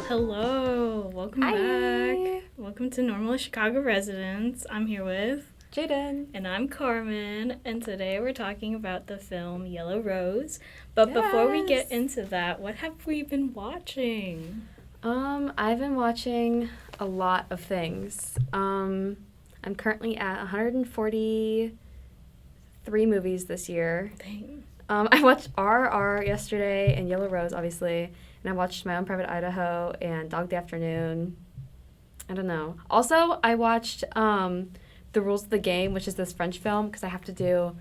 Hello, welcome Hi. back. Welcome to Normalest Chicago Residents. I'm here with Jadyn. And I'm Carmen, and today we're talking about the film Yellow Rose. But before we get into that, what have we been watching? I've been watching a lot of things. I'm currently at 143 movies this year. Dang. I watched RR yesterday and Yellow Rose, obviously, and I watched My Own Private Idaho and Dog Day Afternoon. I don't know. Also, I watched The Rules of the Game, which is this French film, because I have to do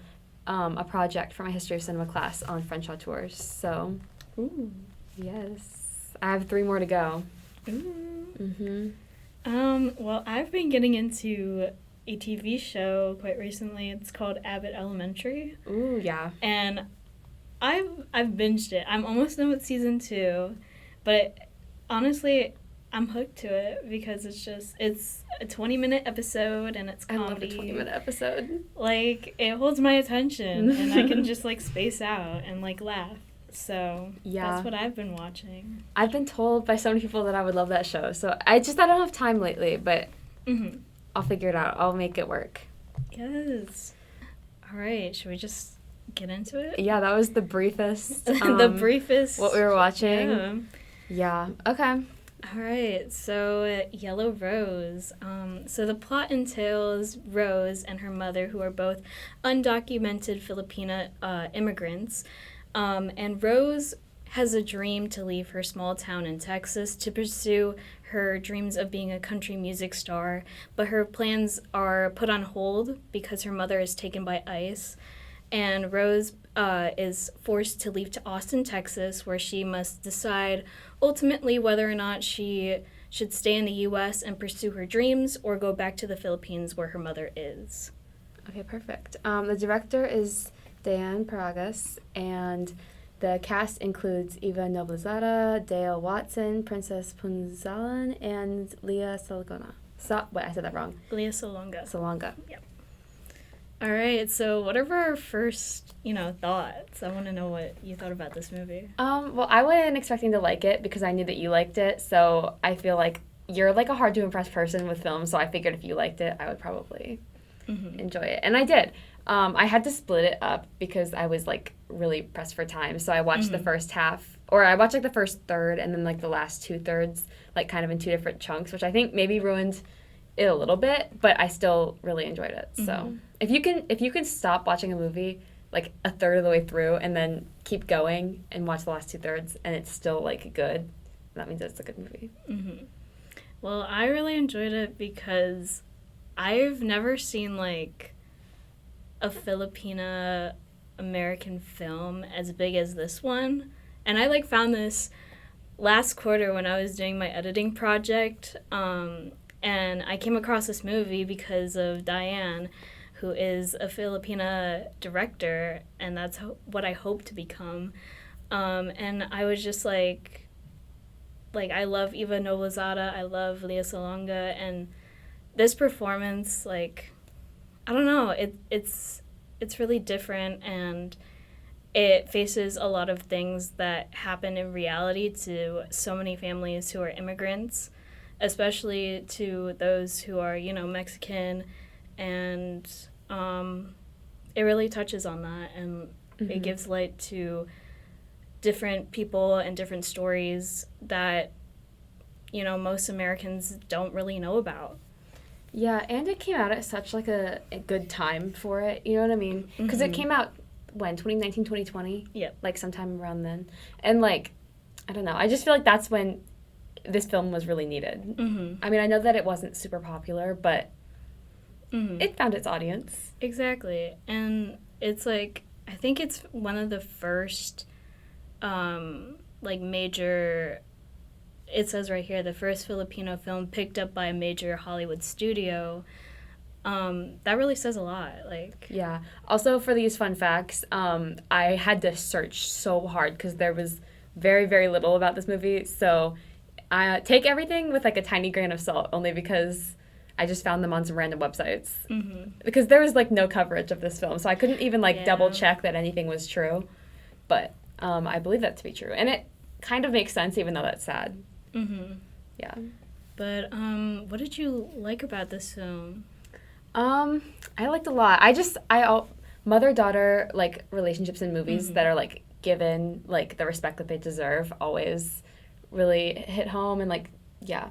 a project for my History of Cinema class on French auteurs. So, Ooh. yes. I have 3 more to go. Ooh. Mm-hmm. Well, I've been getting into a TV show quite recently. It's called Abbott Elementary. Ooh, yeah. And I've binged it. I'm almost done with season 2, but honestly, I'm hooked to it because it's a 20-minute episode and it's comedy. I love a 20-minute episode. Like, it holds my attention and I can just like space out and like laugh. So Yeah. that's what I've been watching. I've been told by so many people that I would love that show. So I don't have time lately, but I'll figure it out. I'll make it work. Yes. All right. Should we just get into it? Yeah, that was the briefest. The briefest. What we were watching. Yeah. Yeah. Okay. All right, so Yellow Rose. So the plot entails Rose and her mother, who are both undocumented Filipina immigrants. And Rose has a dream to leave her small town in Texas to pursue her dreams of being a country music star, but her plans are put on hold because her mother is taken by ICE. And Rose is forced to leave to Austin, Texas, where she must decide ultimately whether or not she should stay in the U.S. and pursue her dreams or go back to the Philippines where her mother is. Okay, perfect. The director is Diane Paragas, and the cast includes Eva Noblezada, Dale Watson, Princess Punzalan, and Leah Salonga. I said that wrong. Leah Salonga. Salonga. Yep. All right, so what are our first, thoughts? I want to know what you thought about this movie. Well, I wasn't expecting to like it because I knew that you liked it, so I feel like you're like a hard-to-impress person with films, so I figured if you liked it, I would probably enjoy it. And I did. I had to split it up because I was, like, really pressed for time, so I watched the first half, or I watched, like, the first third and then, like, the last 2/3, like, kind of in 2 different chunks, which I think maybe ruined it a little bit, but I still really enjoyed it. So if you can stop watching a movie like a third of the way through and then keep going and watch the last 2/3 and it's still like good, that means it's a good movie. Well, I really enjoyed it because I've never seen like a Filipina American film as big as this one, and I like found this last quarter when I was doing my editing project. And I came across this movie because of Diane, who is a Filipina director, and that's what I hope to become. And I was just like I love Eva Noblezada, I love Leah Salonga, and this performance, like, I don't know, it's really different, and it faces a lot of things that happen in reality to so many families who are immigrants, especially to those who are, Mexican, and it really touches on that, and it gives light to different people and different stories that, most Americans don't really know about. Yeah, and it came out at such, like, a good time for it, you know what I mean? Because it came out, when, 2019, 2020? Yep. Like, sometime around then. And, like, I don't know, I just feel like that's when this film was really needed. I mean, I know that it wasn't super popular, but it found its audience. Exactly. And it's like, I think it's one of the first, major, it says right here, the first Filipino film picked up by a major Hollywood studio. That really says a lot. Yeah. Also, for these fun facts, I had to search so hard because there was very, very little about this movie, so I take everything with, like, a tiny grain of salt, only because I just found them on some random websites. Because there was, like, no coverage of this film, so I couldn't even, double-check that anything was true. But I believe that to be true. And it kind of makes sense, even though that's sad. Yeah. But what did you like about this film? I liked a lot. Mother-daughter, like, relationships in movies that are, like, given, like, the respect that they deserve always really hit home, and, like, yeah.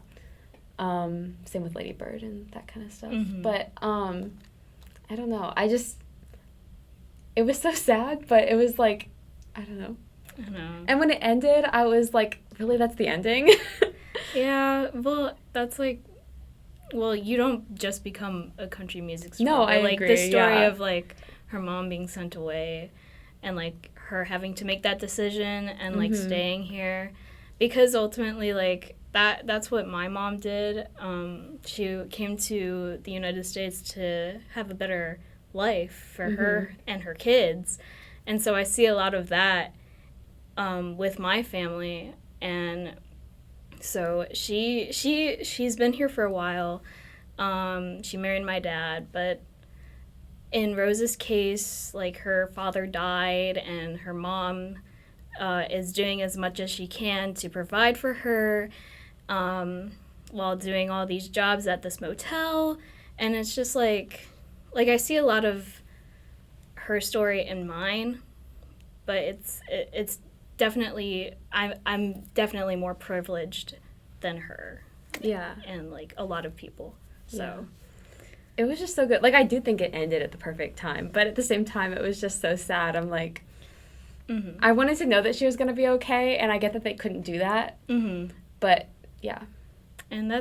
Same with Lady Bird and that kind of stuff. But, I don't know. It was so sad, but it was, like, I don't know. I know. And when it ended, I was like, really, that's the ending? Yeah, well, that's like, well, you don't just become a country music star. No, I like agree, the story yeah. of like her mom being sent away, and like her having to make that decision and like staying here, because ultimately like that's what my mom did. She came to the United States to have a better life for her and her kids, and so I see a lot of that with my family. And so she's been here for a while. She married my dad, but in Rose's case, like, her father died, and her mom is doing as much as she can to provide for her, while doing all these jobs at this motel. And it's just like I see a lot of her story in mine, but it's definitely, I'm definitely more privileged than her. Yeah. And like a lot of people. So Yeah. It was just so good. Like, I do think it ended at the perfect time, but at the same time, it was just so sad. I'm like, I wanted to know that she was going to be okay, and I get that they couldn't do that. But, yeah. And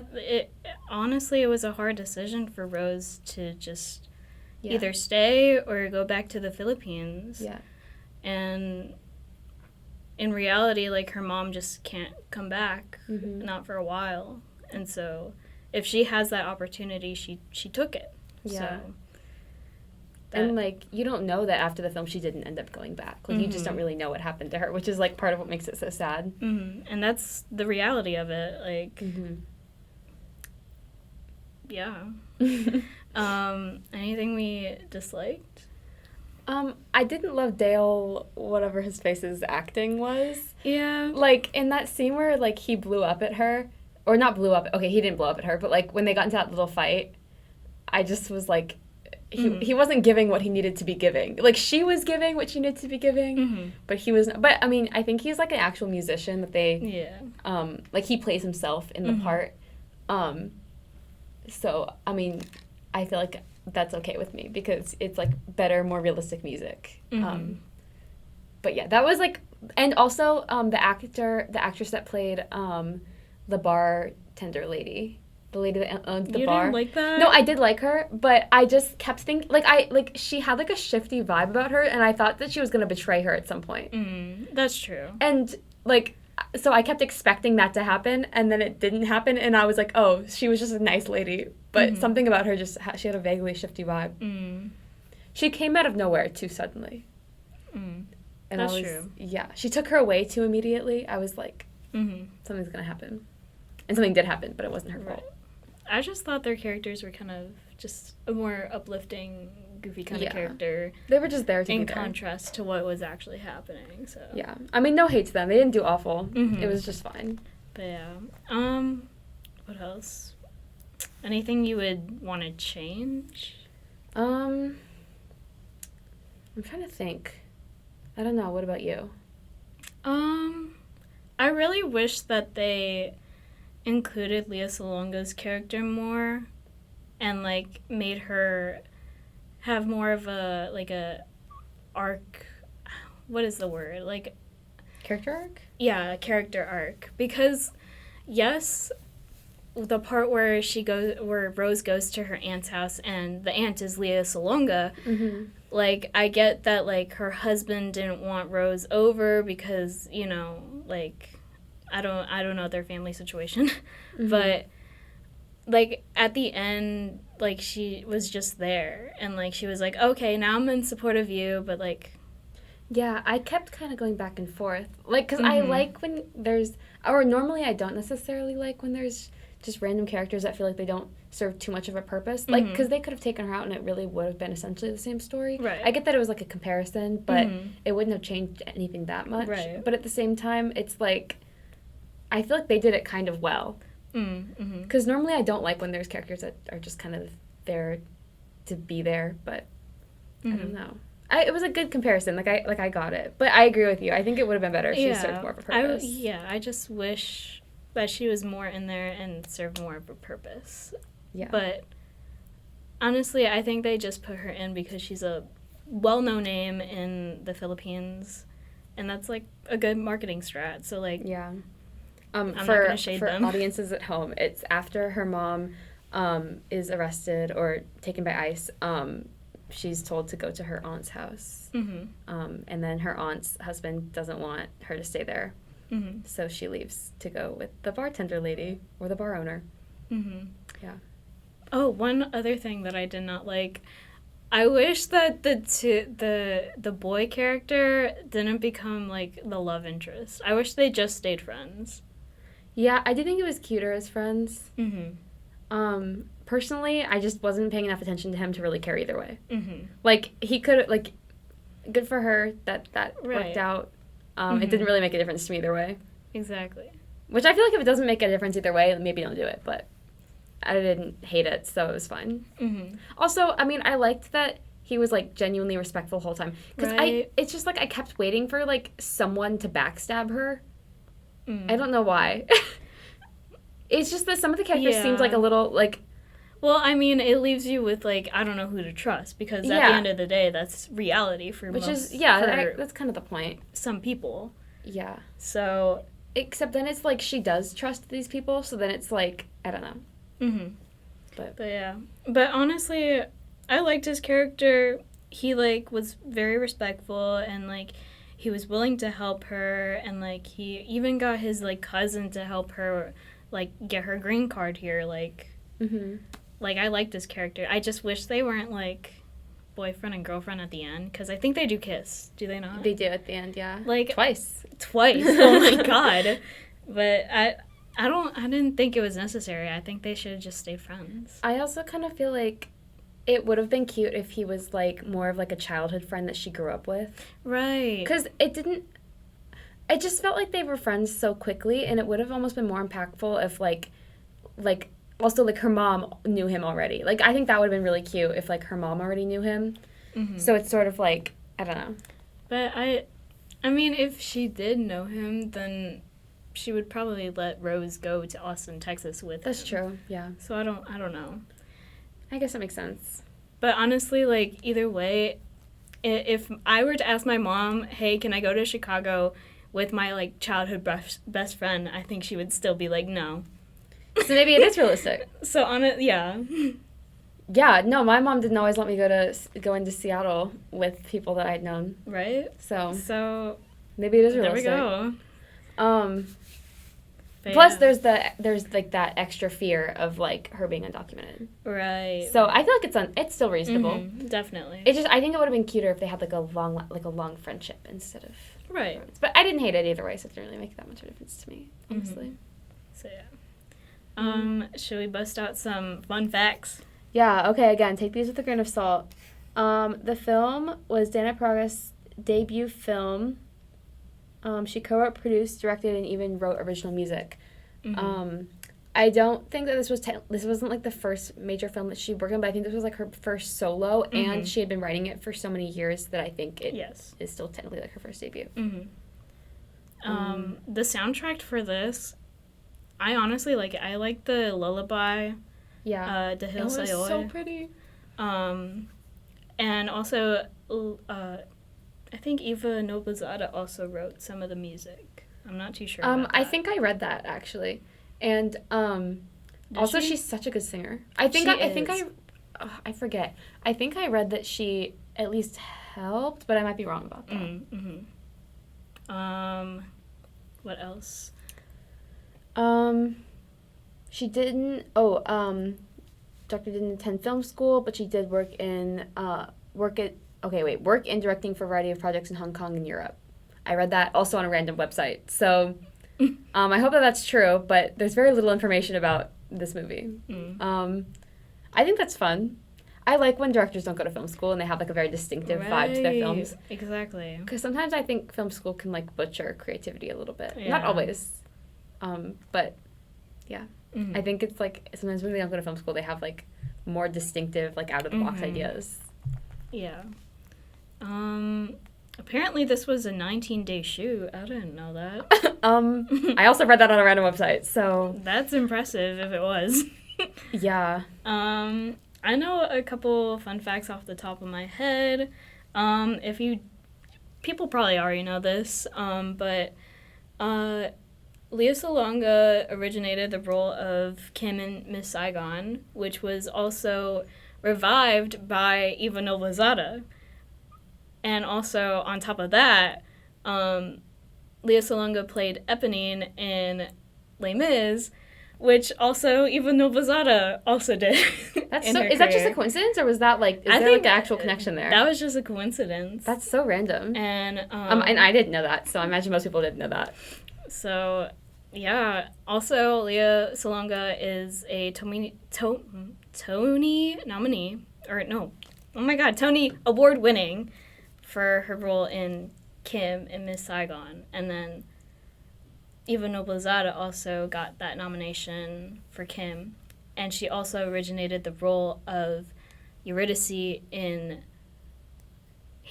honestly, it was a hard decision for Rose to just either stay or go back to the Philippines. Yeah. And in reality, like, her mom just can't come back, not for a while. And so if she has that opportunity, she took it. Yeah. So and, like, you don't know that after the film she didn't end up going back. Like, you just don't really know what happened to her, which is, like, part of what makes it so sad. And that's the reality of it. Like, yeah. Anything we disliked? I didn't love Dale, whatever his face's acting was. Yeah. Like, in that scene where, like, he blew up at her, or not blew up, okay, he didn't blow up at her, but, like, when they got into that little fight, I just was like, he wasn't giving what he needed to be giving. Like, she was giving what she needed to be giving, but he was, but, I mean, I think he's, like, an actual musician that they, like, he plays himself in the part. So, I mean, I feel like that's okay with me, because it's, like, better, more realistic music. But yeah, that was, like, and also, the actress that played, the bartender lady, the lady that owned the bar. You didn't like that? No, I did like her, but I just kept thinking, she had, like, a shifty vibe about her, and I thought that she was gonna betray her at some point. That's true. And, like, so I kept expecting that to happen, and then it didn't happen, and I was like, oh, she was just a nice lady. But something about her she had a vaguely shifty vibe. She came out of nowhere too suddenly. And That's true. Yeah, she took her away too immediately. I was like, something's gonna happen. And something did happen, but it wasn't her fault. I just thought their characters were kind of just a more uplifting, goofy kind of character. They were just there to be there. In contrast to what was actually happening, so. Yeah. I mean, no hate to them. They didn't do awful. It was just fine. But yeah. What else? Anything you would want to change? I'm trying to think. I don't know. What about you? I really wish that they included Lea Salonga's character more, and like made her have more of a arc. What is the word? Like, character arc? Yeah, a character arc. Because yes, the part where Rose goes to her aunt's house and the aunt is Lea Salonga, like, I get that, like, her husband didn't want Rose over because, you know, like, I don't know their family situation, but, like, at the end, like, she was just there, and, like, she was like, okay, now I'm in support of you, but, like... Yeah, I kept kind of going back and forth. Like, because I like when there's... Or normally I don't necessarily like when there's just random characters that feel like they don't serve too much of a purpose. Like, because they could have taken her out and it really would have been essentially the same story. Right. I get that it was, like, a comparison, but it wouldn't have changed anything that much. Right. But at the same time, it's like... I feel like they did it kind of well. Mm-hmm. Because normally I don't like when there's characters that are just kind of there to be there, but I don't know. It was a good comparison. I got it. But I agree with you. I think it would have been better if she served more of a purpose. I just wish that she was more in there and served more of a purpose. Yeah. But honestly, I think they just put her in because she's a well-known name in the Philippines, and that's like a good marketing strat. So like, yeah. I'm not gonna shade for them. Audiences at home, it's after her mom is arrested or taken by ICE. She's told to go to her aunt's house, and then her aunt's husband doesn't want her to stay there, so she leaves to go with the bartender lady or the bar owner. Yeah. Oh, one other thing that I did not like, I wish that the boy character didn't become like the love interest. I wish they just stayed friends. Yeah, I do think it was cuter as friends. Personally, I just wasn't paying enough attention to him to really care either way. Like, he could, like, good for her that worked out. It didn't really make a difference to me either way. Exactly. Which I feel like if it doesn't make a difference either way, maybe don't do it, but I didn't hate it, so it was fine. Also, I mean, I liked that he was, like, genuinely respectful the whole time. Because it's just, like, I kept waiting for, like, someone to backstab her. I don't know why. It's just that some of the characters seemed like a little, like... Well, I mean, it leaves you with, like, I don't know who to trust, because at the end of the day, that's reality for that's kind of the point. Some people. Yeah. So... Except then it's, like, she does trust these people, so then it's, like, I don't know. But yeah. But honestly, I liked his character. He, like, was very respectful, and, like, he was willing to help her, and, like, he even got his, like, cousin to help her, like, get her green card here, like... Like, I liked this character. I just wish they weren't, like, boyfriend and girlfriend at the end, because I think they do kiss. Do they not? They do at the end, yeah. Like... Twice. Oh, my God. But I didn't think it was necessary. I think they should have just stayed friends. I also kind of feel like it would have been cute if he was, like, more of, like, a childhood friend that she grew up with. Right. Because it just felt like they were friends so quickly, and it would have almost been more impactful if, like, also, like, her mom knew him already. Like, I think that would have been really cute if, like, her mom already knew him. So it's sort of like, I don't know. But I mean, if she did know him, then she would probably let Rose go to Austin, Texas with him. That's true, yeah. So I don't know. I guess that makes sense. But honestly, like, either way, if I were to ask my mom, hey, can I go to Chicago with my, like, childhood best friend, I think she would still be like, no. So maybe it is realistic. Yeah. Yeah, no, my mom didn't always let me go into Seattle with people that I'd known. Right? So maybe it is realistic. There we go. Plus, there's like that extra fear of, like, her being undocumented. Right. So I feel like it's still reasonable. Definitely. It's just, I think it would have been cuter if they had, like, a long friendship instead of... Right. Friends. But I didn't hate it either way, so it didn't really make that much of a difference to me, honestly. So yeah. Should we bust out some fun facts? Yeah, okay, again, take these with a grain of salt. The film was Diane Paragas' debut film. She co-wrote, produced, directed, and even wrote original music. I don't think that this wasn't, like, the first major film that she worked on, but I think this was, like, her first solo, and she had been writing it for so many years that I think it is still technically, like, her first debut. The soundtrack for this, I honestly like it. I like the lullaby. Yeah. De Hill It was so pretty. And also, I think Eva Noblezada also wrote some of the music. I'm not too sure about that. I think I read that, actually. And also she's such a good singer. I forget. I think I read that she at least helped, but I might be wrong about that. What else? She didn't. Doctor didn't attend film school, but she did work in directing for a variety of projects in Hong Kong and Europe. I read that also on a random website. So, I hope that that's true, but there's very little information about this movie. I think that's fun. I like when directors don't go to film school and they have, like, a very distinctive vibe to their films. Exactly. Because sometimes I think film school can, like, butcher creativity a little bit. Yeah. Not always. But yeah, I think it's like sometimes when they don't go to film school, they have like more distinctive, like out of the box ideas. Yeah. Apparently this was a 19-day shoot. I didn't know that. I also read that on a random website, so that's impressive if it was. Yeah. I know a couple fun facts off the top of my head. People probably already know this, but Lea Salonga originated the role of Kim in Miss Saigon, which was also revived by Eva Noblezada. And also, on top of that, Lea Salonga played Eponine in Les Mis, which also Eva Noblezada also did. That's so. Is that just a coincidence, or was that like? Is there like an actual connection there? That was just a coincidence. That's so random. And and I didn't know that, so I imagine most people didn't know that. So, yeah. Also, Lea Salonga is a Tony nominee, or no, oh my God, Tony Award winning for her role in Kim in Miss Saigon, and then Eva Noblezada also got that nomination for Kim, and she also originated the role of Eurydice in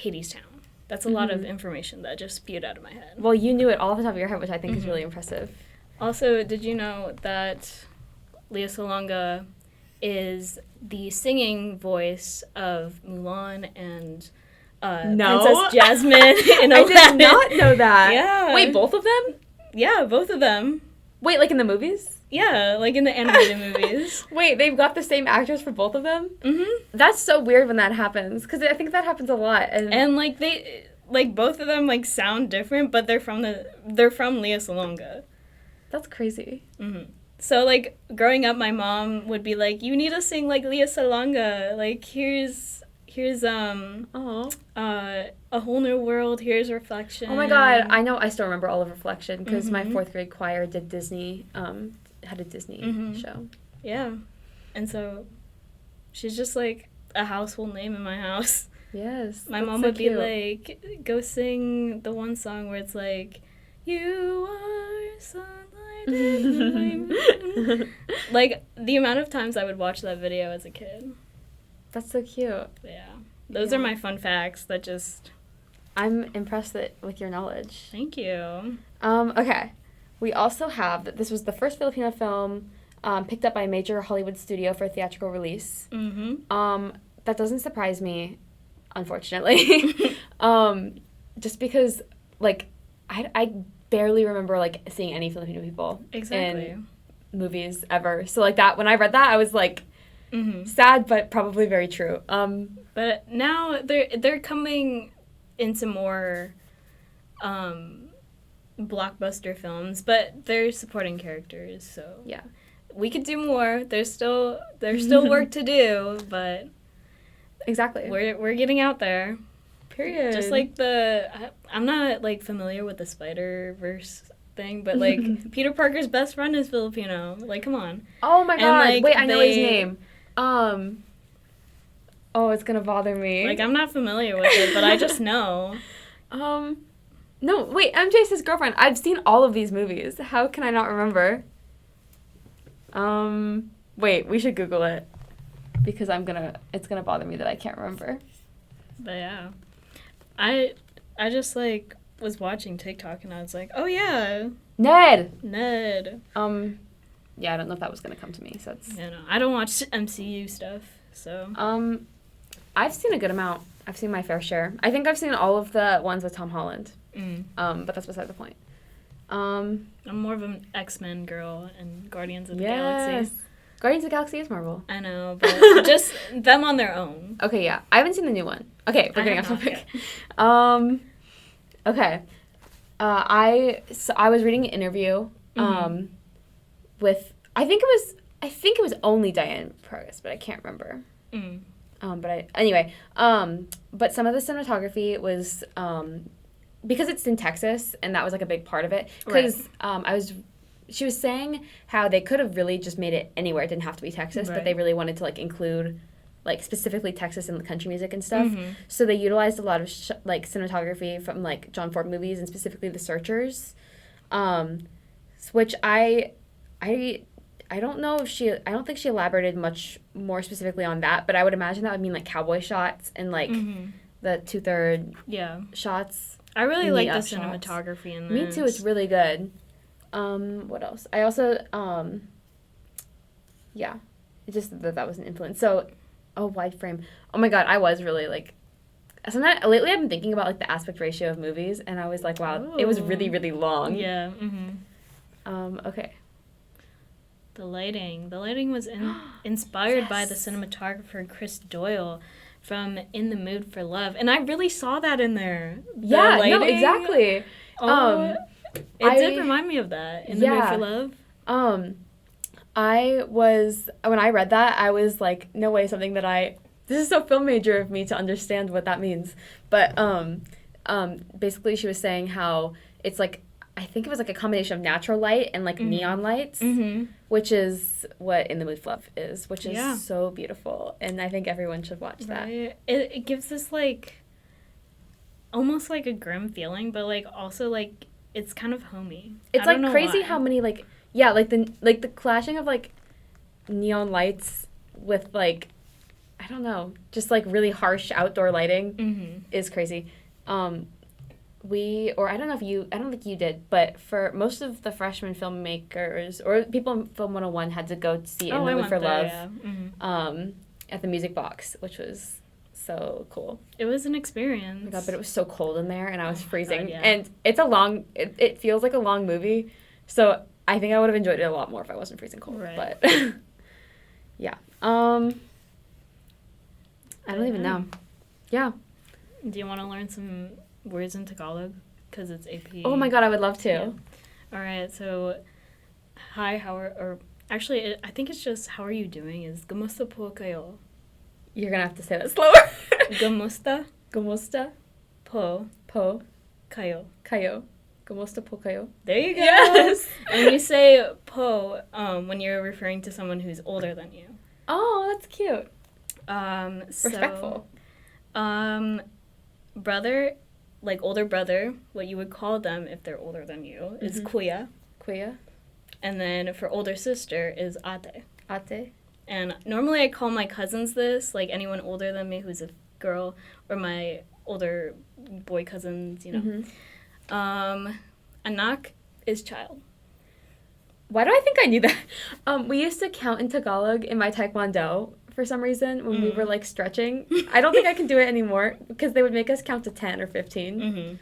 Hadestown. That's a lot of information that just spewed out of my head. Well, you knew it all off the top of your head, which I think is really impressive. Also, did you know that Lea Salonga is the singing voice of Mulan and Princess Jasmine in Aladdin? I did not know that. Yeah. Wait, both of them? Yeah, both of them. Wait, like in the movies? Yeah, like in the animated movies. Wait, they've got the same actors for both of them? Mm-hmm. That's so weird when that happens, because I think that happens a lot. And like they, like both of them like sound different, but they're from Lea Salonga. That's crazy. Mm-hmm. So like growing up, my mom would be like, "You need to sing like Lea Salonga. Like here's A Whole New World. Here's Reflection." Oh my God, I know. I still remember all of Reflection because my 4th grade choir did Disney. Had a Disney show. Yeah, and so she's just like a household name in my house. Yes. My mom would be like, "Go sing the one song where it's like, you are sunlight in my moon." Like the amount of times I would watch that video as a kid. That's so cute. Yeah. Those are my fun facts that just... I'm impressed with your knowledge. Thank you. Okay. We also have that this was the first Filipino film picked up by a major Hollywood studio for theatrical release. Mm-hmm. That doesn't surprise me, unfortunately. Just because, like, I barely remember, like, seeing any Filipino people in movies ever. So, like, that when I read that, I was like... sad, but probably very true. But now they're coming into more blockbuster films, but they're supporting characters, so yeah, we could do more. There's still work to do, but exactly, we're getting out there. Period. Just like I'm not like familiar with the Spider-Verse thing, but like Peter Parker's best friend is Filipino. Like, come on. Oh my God! And, like, wait, I know his name. Oh, it's gonna bother me. Like, I'm not familiar with it, but I just know. No, wait, MJ's his girlfriend. I've seen all of these movies. How can I not remember? Wait, we should Google it. Because it's gonna bother me that I can't remember. But yeah. I just, like, was watching TikTok and I was like, oh yeah. Ned! Yeah, I don't know if that was gonna come to me, so it's... Yeah, no, I don't watch MCU stuff, so... I've seen a good amount. I've seen my fair share. I think I've seen all of the ones with Tom Holland. But that's beside the point. I'm more of an X-Men girl and Guardians of the Galaxy. Guardians of the Galaxy is Marvel. I know, but just them on their own. Okay, yeah. I haven't seen the new one. Okay, we're getting off topic. Okay. I was reading an interview with I think it was only Diane Paragas, but I can't remember. But some of the cinematography was because it's in Texas, and that was like a big part of it. Because she was saying how they could have really just made it anywhere. It didn't have to be Texas, but they really wanted to like include like specifically Texas and the country music and stuff. So they utilized a lot of cinematography from like John Ford movies and specifically The Searchers. which I don't know if I don't think she elaborated much more specifically on that, but I would imagine that would mean like cowboy shots and like the 2/3 shots. I really like the shots. cinematography in this. Me too. It's really good. What else? I also yeah, it just that was an influence. So, wide frame. Oh my god, I was really like. Sometimes lately I've been thinking about like the aspect ratio of movies, and I was like, wow, it was really really long. Yeah. Okay. The lighting was inspired by the cinematographer Chris Doyle from In the Mood for Love, and I really saw that in there. Yeah, no, exactly. It did remind me of that in the Mood for Love. When I read that, I was like, no way, this is so film major of me to understand what that means. But basically she was saying how it's like, I think it was like a combination of natural light and like neon lights, which is what In the Mood for Love is, which is so beautiful. And I think everyone should watch that. It gives this like, almost like a grim feeling, but like also like, it's kind of homey. It's like crazy how many like, like the clashing of like neon lights with like, I don't know, just like really harsh outdoor lighting is crazy. I don't think you did, but for most of the freshman filmmakers or people in Film 101 had to go see In the Mood for Love at the Music Box, which was so cool. It was an experience. Oh my god, but it was so cold in there and I was freezing. God, and it's it feels like a long movie, so I think I would have enjoyed it a lot more if I wasn't freezing cold. Right. But yeah. I don't even know. Yeah. Do you want to learn some words in Tagalog? Because it's AP. Oh my god, I would love to. Yeah. All right, so hi, actually, I think it's just how are you doing is Kumusta po kayo? You're going to have to say that slower. Kumusta Kumusta po kayo? Kayo. Kumusta po kayo? There you go. Yes. And you say po when you're referring to someone who's older than you. Oh, that's cute. Respectful. Brother, like older brother, what you would call them if they're older than you is kuya. Kuya. And then for older sister is ate. Ate. And normally I call my cousins this, like anyone older than me who's a girl, or my older boy cousins, you know. Anak is child. Why do I think I knew that? We used to count in Tagalog in my taekwondo for some reason when we were like stretching. I don't think I can do it anymore because they would make us count to 10 or 15.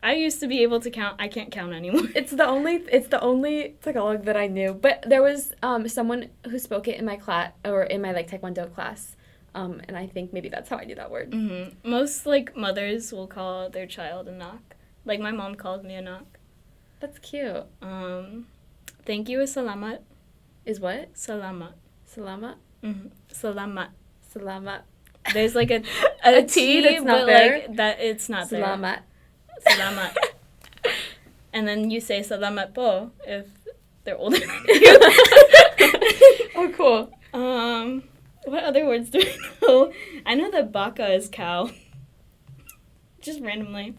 I used to be able to count. I can't count anymore. It's the only Tagalog that I knew. But there was someone who spoke it in my class or in my like taekwondo class. And I think maybe that's how I knew that word. Most like mothers will call their child anak. Like my mom called me anak. That's cute. Thank you is salamat. Is what? Salamat. Salamat? Salamat. Salamat. There's like a T that's not but there. like that it's not Salamat. there. Salamat. And then you say salamat po if they're older than you. Oh, cool. What other words do I know? I know that baka is cow. Just randomly.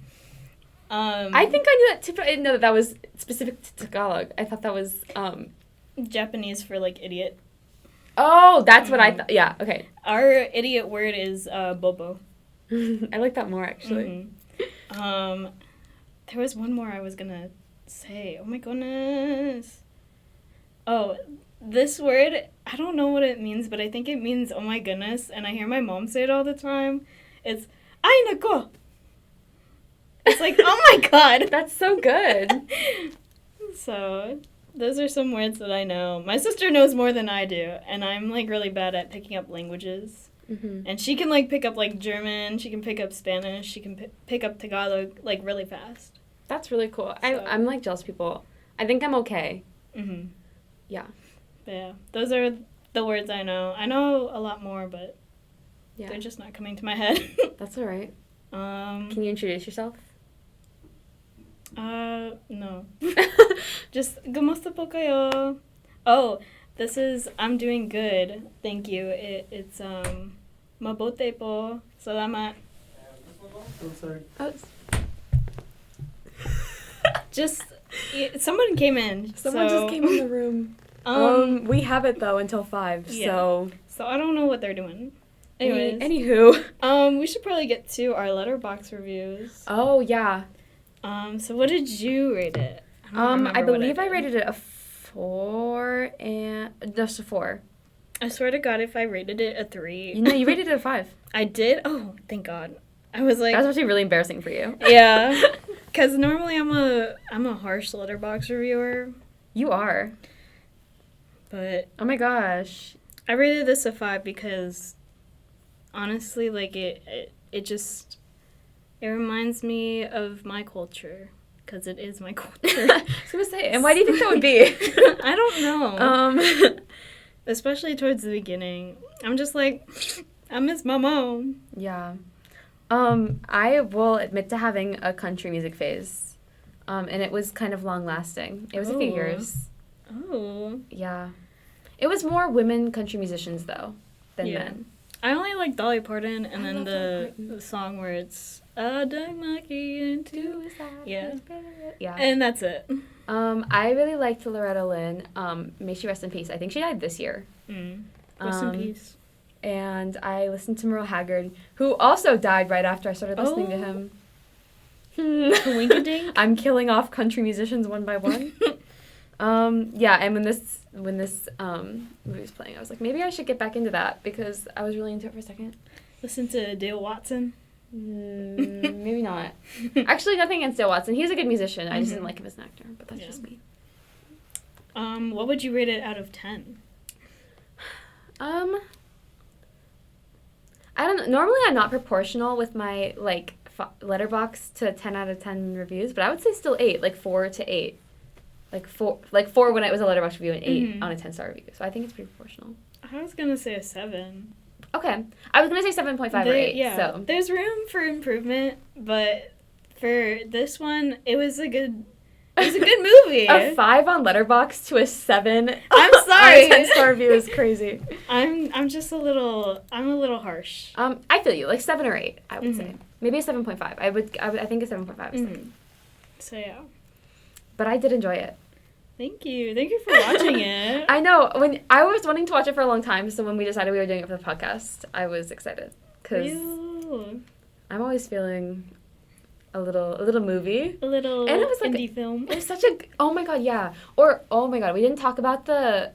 I think I knew that too, but I didn't know that was specific to Tagalog. I thought that was Japanese for like idiot. Oh, that's what I thought. Yeah, okay. Our idiot word is bobo. I like that more actually. There was one more I was gonna say. Oh my goodness. Oh, this word, I don't know what it means, but I think it means oh my goodness, and I hear my mom say it all the time. It's ay nako. It's like, oh my god. That's so good. So, those are some words that I know. My sister knows more than I do, and I'm like really bad at picking up languages. And she can like pick up like German, she can pick up Spanish, she can pick up Tagalog like really fast. That's really cool. So. I'm like jealous people. I think I'm okay. Yeah. But yeah, those are the words I know. I know a lot more, but yeah, they're just not coming to my head. That's all right. Can you introduce yourself? No. Just, kumusta po kayo? Oh, this is, I'm doing good. Thank you. It's, mabuti po. Salamat. I'm sorry. Oh. Just, Someone came in. Someone just came in the room. We have it, though, until 5, so... So I don't know what they're doing. Anyways. Anywho. We should probably get to our letterbox reviews. Oh, yeah. So what did you rate it? I believe I rated it a 4 and... Just a 4. I swear to God, if I rated it a 3... No, you rated it a 5. I did? Oh, thank God. I was like... That was actually really embarrassing for you. Yeah. Because normally I'm a harsh letterbox reviewer. You are. But... Oh my gosh. I rated this a 5 because, honestly, like, it just... It reminds me of my culture. Because it is my culture. I was going to say, and why do you think that would be? I don't know. Especially towards the beginning. I'm just like, I miss my mom. Yeah. I will admit to having a country music phase. And it was kind of long-lasting. It was a few years. Oh. Yeah. It was more women country musicians, though, than men. I only like Dolly Parton and then the song where it's a dog monkey into his eye. Yeah. And that's it. I really liked Loretta Lynn. May she rest in peace. I think she died this year. Rest in peace. And I listened to Merle Haggard, who also died right after I started listening to him. Winkadink. I'm killing off country musicians one by one. Yeah, and when this movie was playing, I was like, maybe I should get back into that because I was really into it for a second. Listen to Dale Watson. Maybe not. Actually, nothing against Dale Watson. He's a good musician. I just didn't like him as an actor, but that's just me. What would you rate it out of 10? I don't know. Normally, I'm not proportional with my letterbox to 10 out of 10 reviews, but I would say still 8, like 4 to 8. Like 4 when it was a letterbox review and 8 on a 10-star review. So I think it's pretty proportional. I was gonna say a 7. Okay, I was gonna say 7.5 or 8. Yeah, so there's room for improvement, but for this one, it was a good movie. A 5 on Letterboxd to a 7. I'm sorry. On a 10-star review is crazy. I'm just a little harsh. I feel you. Like 7 or 8, I would say. Maybe a 7.5. I think a 7.5 is good. So yeah. But I did enjoy it. Thank you for watching it. I know. When I was wanting to watch it for a long time, so when we decided we were doing it for the podcast, I was excited because I'm always feeling a little movie, and it was like indie film. It was such a oh my god, yeah. Or oh my god, we didn't talk about the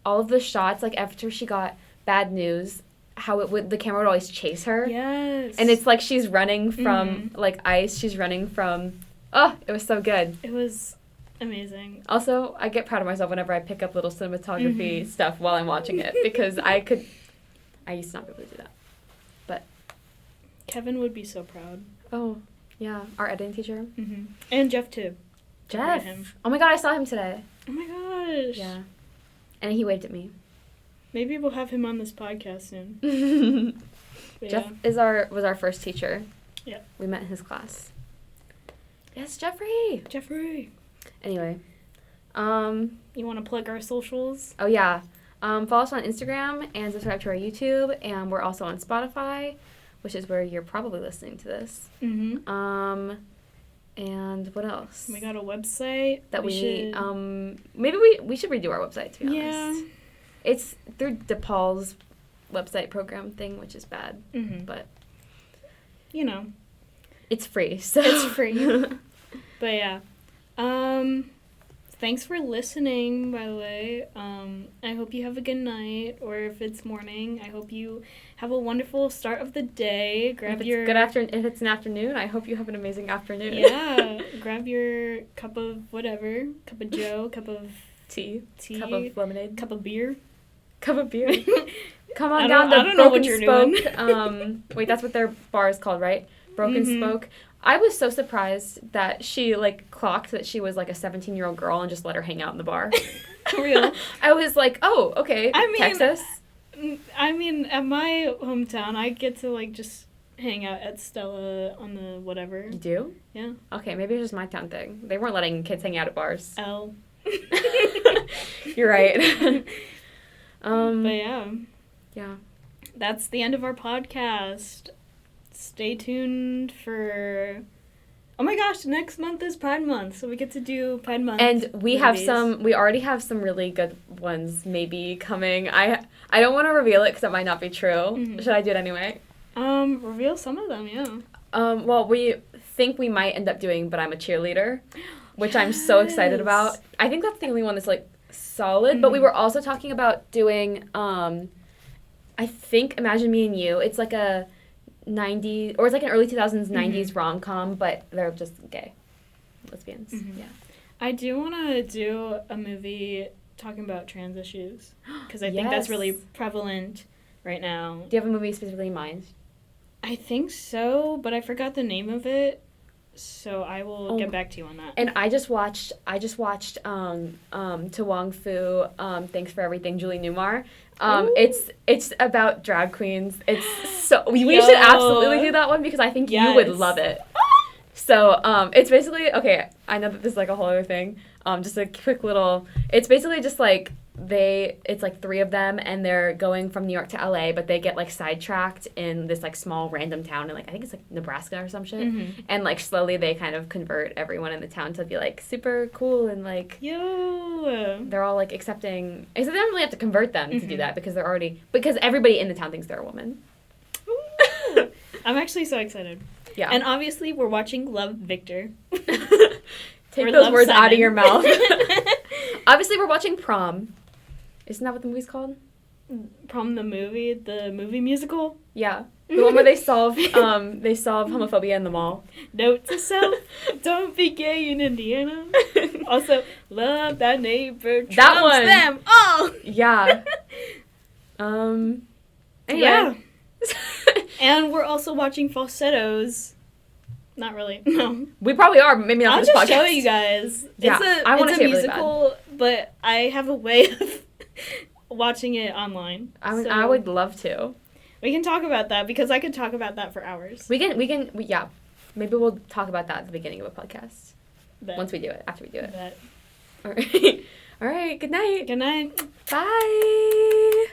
all of the shots after she got bad news, how the camera would always chase her. Yes. And it's like she's running from ice. She's running from. Oh, it was so good. It was amazing. Also, I get proud of myself whenever I pick up little cinematography stuff while I'm watching it because I used to not be able to do that. But Kevin would be so proud. Oh, yeah. Our editing teacher. And Jeff, too. Jeff. Oh my god, I saw him today. Oh my gosh. Yeah. And he waved at me. Maybe we'll have him on this podcast soon. Jeff was our first teacher. Yeah. We met in his class. Yes, Jeffrey. Anyway. You want to plug our socials? Oh, yeah. Follow us on Instagram and subscribe to our YouTube. And we're also on Spotify, which is where you're probably listening to this. And what else? We got a website. That maybe we should redo our website, to be honest. Yeah. It's through DePaul's website program thing, which is bad. But, it's free. So. It's free. But, yeah. Thanks for listening, by the way. I hope you have a good night, or if it's morning, I hope you have a wonderful start of the day. If it's an afternoon, I hope you have an amazing afternoon. Yeah, grab your cup of whatever, cup of joe, cup of tea, cup of lemonade, cup of beer. Come on down to Broken Spoke. Wait, that's what their bar is called, right? Broken Spoke. I was so surprised that she, clocked that she was, a 17-year-old girl and just let her hang out in the bar. Real. I was like, oh, okay, Texas. I mean, at my hometown, I get to, just hang out at Stella on the whatever. You do? Yeah. Okay, maybe it's just my town thing. They weren't letting kids hang out at bars. L. You're right. But, yeah. Yeah. That's the end of our podcast. Stay tuned for Oh my gosh, next month is Pride Month, so we get to do Pride Month. And we already have some really good ones maybe coming. I don't want to reveal it because it might not be true. Mm-hmm. Should I do it anyway? Reveal some of them, yeah. Well, we think we might end up doing But I'm a Cheerleader, which I'm so excited about. I think that's the only one that's, like, solid, but we were also talking about doing, I think Imagine Me and You. It's like a 90s, or it's like an early 2000s, 90s rom-com, but they're just gay lesbians. Mm-hmm. Yeah. I do want to do a movie talking about trans issues, because I think that's really prevalent right now. Do you have a movie specifically in mind? I think so, but I forgot the name of it, so I will get back to you on that. And I just watched To Wong Fu, Thanks for Everything, Julie Newmar. It's about drag queens. It's so we should absolutely do that one because I think you would love it. So it's basically, okay, I know that this is like a whole other thing. Just a quick little, it's basically just like it's like 3 of them and they're going from New York to LA, but they get like sidetracked in this like small random town in like, I think it's like Nebraska or some shit. Mm-hmm. And like slowly they kind of convert everyone in the town to be like super cool and like, they're all like accepting, except they don't really have to convert them to do that because because everybody in the town thinks they're a woman. Ooh. I'm actually so excited. Yeah. And obviously we're watching Love, Victor. Take those words out of your mouth. Obviously we're watching Prom. Isn't that what the movie's called? Prom the movie musical? Yeah. The one where they solve homophobia in the mall. Note to self, don't be gay in Indiana. Also, love that neighbor trumps that one. Them all. Yeah. Anyway. Yeah. And we're also watching Falsettos. Not really. No. We probably are, but maybe not for this podcast. I'll just show you guys. Yeah, it's a musical, really but I have a way of watching it online. I would love to. We can talk about that because I could talk about that for hours. Yeah. Maybe we'll talk about that at the beginning of a podcast. After we do it. Bet. All right. All right. Good night. Good night. Bye.